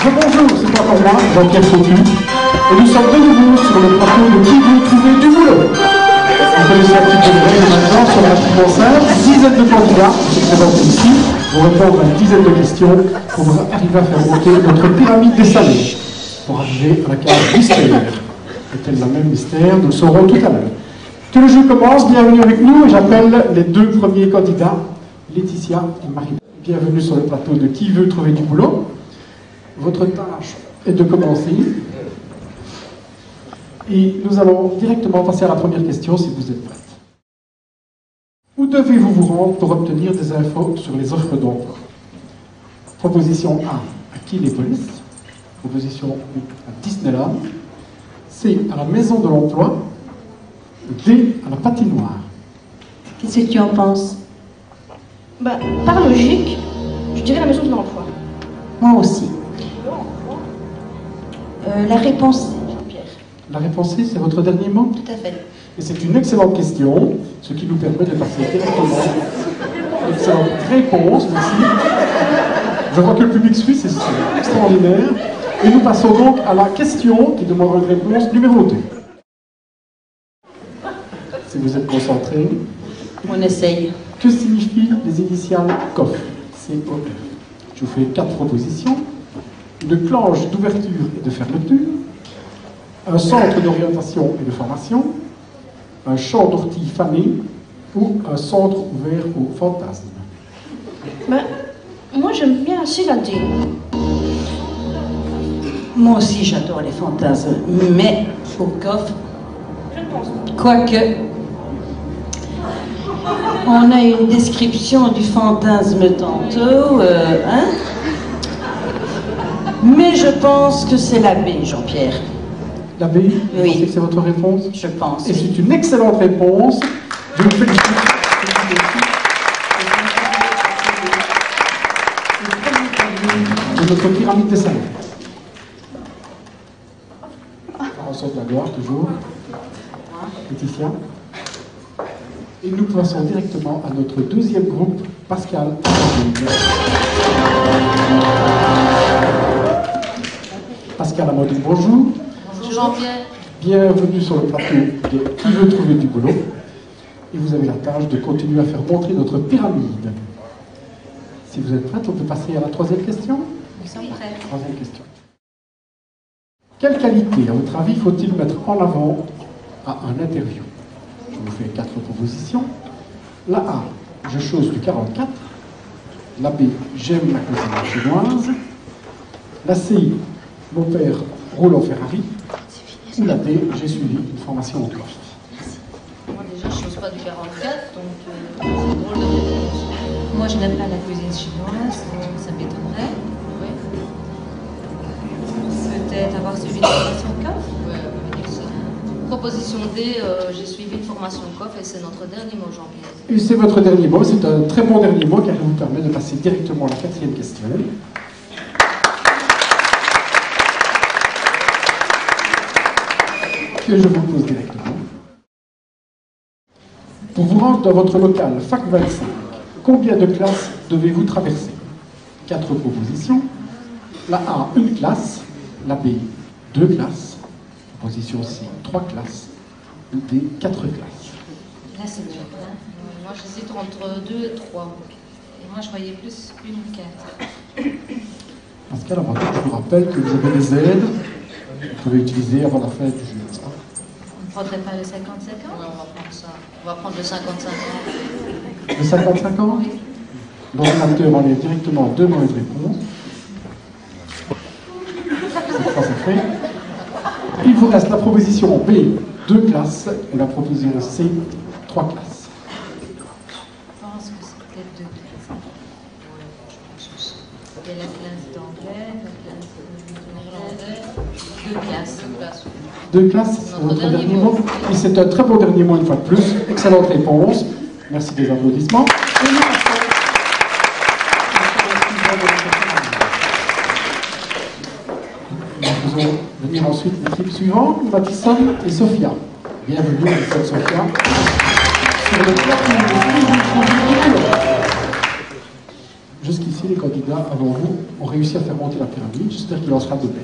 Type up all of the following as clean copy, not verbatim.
Bonjour, c'est encore moi, Jean-Pierre Sautu, et nous sommes de nouveau sur le plateau de Qui veut trouver du boulot. Vous connaissez un petit peu les règles maintenant, sur relativement simple. Une dizaine de candidats se présentent ici pour répondre à une dizaine de questions pour arriver à faire monter notre pyramide des salaires, pour arriver à la case mystère. Est-elle la même mystère? Nous le saurons tout à l'heure. Que le jeu commence, bienvenue avec nous, et j'appelle les deux premiers candidats, Laetitia et Marie. Bienvenue sur le plateau de Qui veut trouver du boulot. Votre tâche est de commencer. Et nous allons directement passer à la première question si vous êtes prête. Où devez-vous vous rendre pour obtenir des infos sur les offres d'emploi? Proposition A, à Kinépolis. Proposition B, à Disneyland. C, à la Maison de l'Emploi. D, à la patinoire. Qu'est-ce que tu en penses? Bah, par logique, je dirais la Maison de l'Emploi. Moi aussi. La réponse, Pierre. La réponse C, c'est votre dernier mot? Tout à fait. Et c'est une excellente question, ce qui nous permet de passer directement à une excellente réponse, merci. Je vois que le public suisse est extraordinaire. Et nous passons donc à la question qui demande une réponse numéro 2. Si vous êtes concentrés. On essaye. Que signifient les initiales COF? C-O-F. Je vous fais 4 propositions. Une planche d'ouverture et de fermeture, un centre d'orientation et de formation, un champ d'ortie fané ou un centre ouvert aux fantasmes. Bah, moi j'aime bien assez la D. Moi aussi j'adore les fantasmes, mais au coffre, quoique, on a une description du fantasme tantôt, hein? Mais je pense que c'est la B, Jean-Pierre. La B, vous pensez que c'est votre réponse? Je pense. Et c'est une excellente réponse. Je vous félicite. De notre pyramide des salaires. On sort de la gloire toujours. Laetitia. Et nous passons directement à notre deuxième groupe, Pascal. Pascal Amandine, bonjour. Bonjour Jean-Pierre. Bienvenue sur le plateau de Qui veut trouver du boulot. Et vous avez la tâche de continuer à faire montrer notre pyramide. Si vous êtes prête, on peut passer à la troisième question. Nous sommes prêts. Troisième question. Quelle qualité, à votre avis, faut-il mettre en avant à un interview? Je vous fais 4 propositions. La A, je chose du 44. La B, j'aime la cuisine chinoise. La C, mon père roule en Ferrari. Ou la D, j'ai suivi une formation en coffre. Moi déjà je n'ose pas du 44, donc c'est drôle de réponse. Moi je n'aime pas la cuisine chinoise, donc ça m'étonnerait. Oui. Peut-être avoir suivi une formation COF. Ouais, on va dire ça. Proposition D, j'ai suivi une formation COF et c'est notre dernier mot, Jean-Pierre. Et c'est votre dernier mot, c'est un très bon dernier mot car il vous permet de passer directement à la 4e question. Que je vous pose directement. Pour vous rendre dans votre local Fac 25, combien de classes devez-vous traverser? 4 propositions. La A, une classe. La B, 2 classes. Proposition C, 3 classes. Ou D, 4 classes. Là c'est dur. Hein. Moi j'hésite entre 2 et 3. Et moi je voyais plus une ou 4. Pascal, avant tout, je vous rappelle que vous avez des aides que vous pouvez utiliser avant la fin du jeu. On ne prendrait pas le 55 ans? Ouais, on va prendre ça. On va prendre le 55 ans. De 55 ans? Oui. L'ordinateur enlève directement 2 mauvaises réponses. C'est pas fait. Il vous reste la proposition B, 2 classes, et la proposition C, 3 classes. Je pense que c'est peut-être 2 classes. Ouais, je pense aussi. Il y a la classe d'anglais, la classe de néerlandais. 2 classes. 2 classes. 2 classes, c'est votre dernier mot. Et c'est un très bon dernier mot une fois de plus. Excellente réponse. Merci des applaudissements. Et nous passons Nous faisons venir accueillir ensuite l'équipe suivante, Madison et Sophia. Bienvenue, Madison et Sophia, sur le plateau de Qui veut trouver du boulot. Jusqu'ici, les candidats avant vous ont réussi à faire monter la pyramide. J'espère qu'il en sera de même.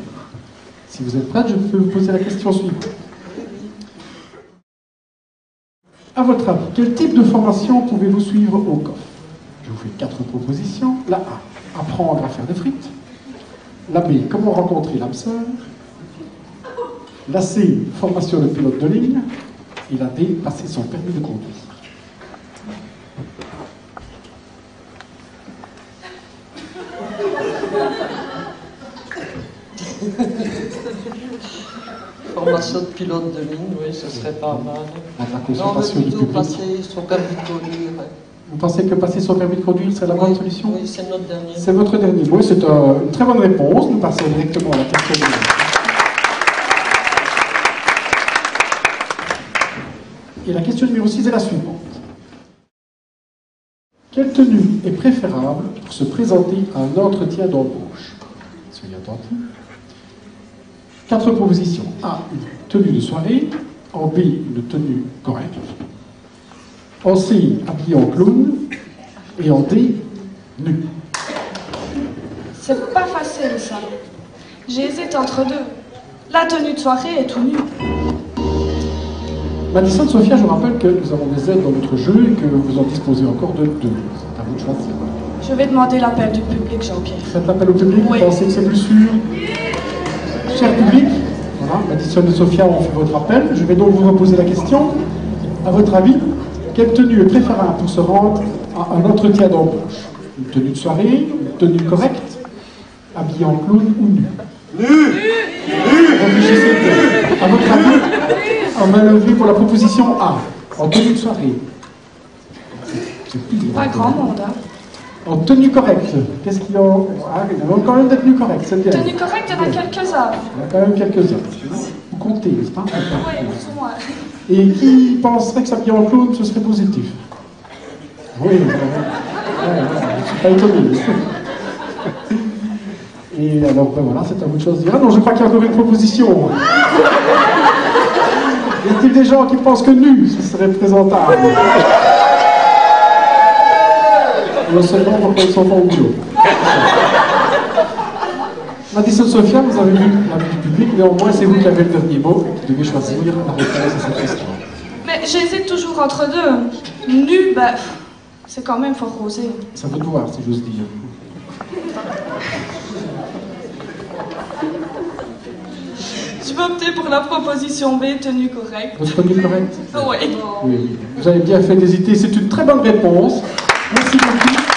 Si vous êtes prêts, je peux vous poser la question suivante. À votre avis, quel type de formation pouvez-vous suivre au COF? Je vous fais 4 propositions. La A, apprendre à faire des frites. La B, comment rencontrer l'âme sœur. La C, formation de pilote de ligne. Et la D, passer son permis de conduire. Formation de pilote de ligne, oui, ce serait pas mal. La consultation du public. Passer son permis de conduire. Vous pensez que passer son permis de conduire serait la bonne solution? Oui, c'est notre dernier. C'est votre dernier mot, c'est une très bonne réponse. Nous passons directement à la question suivante. Et la question numéro 6 est la suivante. Quelle tenue est préférable pour se présenter à un entretien d'embauche? Soyez attentifs. 4 propositions. A, une tenue de soirée. En B, une tenue correcte. En C, habillé en clown. Et en D, nu. C'est pas facile ça. J'hésite entre deux. La tenue de soirée est tout nu. Madison, Sophia, je vous rappelle que nous avons des aides dans notre jeu et que vous en disposez encore de 2. C'est à vous de choisir. Je vais demander l'appel du public, Jean-Pierre. Faites l'appel au public, Oui. vous pensez que c'est plus sûr? Cher public, voilà, Madison et Sophia ont fait votre appel. Je vais donc vous reposer la question. À votre avis, quelle tenue est préférable pour se rendre à un entretien d'embauche? Une tenue de soirée, une tenue correcte, habillée en clown ou nu? Réfléchissez bien. À votre avis, on va lever pour la proposition A, en tenue de soirée. C'est plus Pas grand monde, hein. En tenue correcte, qu'est-ce qu'il y a? Ah, il y a quand même des tenues correctes, c'est bien. Tenue correcte, il y en a quelques-uns. Il y en a quand même quelques-uns. Vous comptez, n'est-ce pas? Oui, plus ou moins. Et qui penserait que s'habiller en clown, ce serait positif? Oui, je ne suis pas étonné. Et alors, ben voilà, c'est à vous de choisir. Ah non, je crois qu'il y a encore une proposition. Y a-t-il des gens qui pensent que nu, ce serait présentable? Non seulement pourquoi ils sont pas au boulot. Madison, Sophia, vous avez vu l'avis du public, néanmoins c'est vous qui avez le dernier mot et qui devez choisir la réponse à cette question. Mais j'hésite toujours entre deux. Nu, ben, c'est quand même fort rosé. Ça veut tout voir, si j'ose dire. Je vais opter pour la proposition B, tenue correcte. Votre tenue correcte? Oui. Oui. Vous avez bien fait d'hésiter, c'est une très bonne réponse. Merci beaucoup.